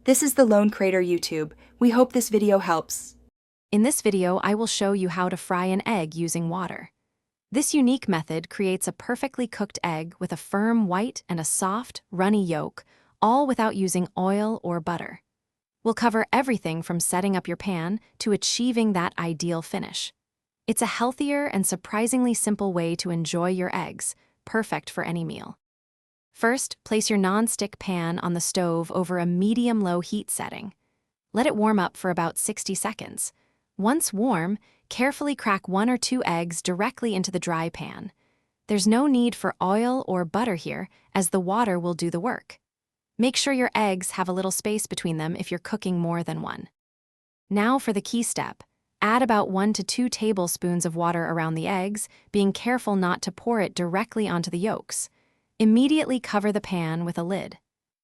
This is the Lone Crater YouTube. We hope this video helps. In this video, I will show you how to fry an egg using water. This unique method creates a perfectly cooked egg with a firm white and a soft, runny yolk, all without using oil or butter. We'll cover everything from setting up your pan to achieving that ideal finish. It's a healthier and surprisingly simple way to enjoy your eggs, perfect for any meal. First, place your non-stick pan on the stove over a medium-low heat setting. Let it warm up for about 60 seconds. Once warm, carefully crack 1 or 2 eggs directly into the dry pan. There's no need for oil or butter here, as the water will do the work. Make sure your eggs have a little space between them if you're cooking more than one. Now for the key step. Add about 1 to 2 tablespoons of water around the eggs, being careful not to pour it directly onto the yolks. Immediately cover the pan with a lid.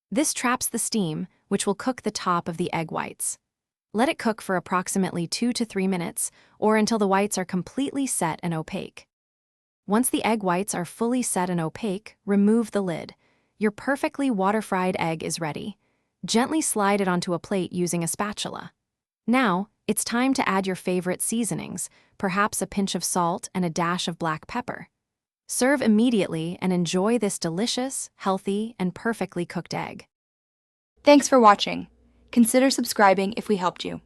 This traps the steam, which will cook the top of the egg whites. Let it cook for approximately 2 to 3 minutes, or until the whites are completely set and opaque. Once the egg whites are fully set and opaque, remove the lid. Your perfectly water-fried egg is ready. Gently slide it onto a plate using a spatula. Now, it's time to add your favorite seasonings, perhaps a pinch of salt and a dash of black pepper. Serve immediately and enjoy this delicious, healthy, and perfectly cooked egg. Thanks for watching. Consider subscribing if we helped you.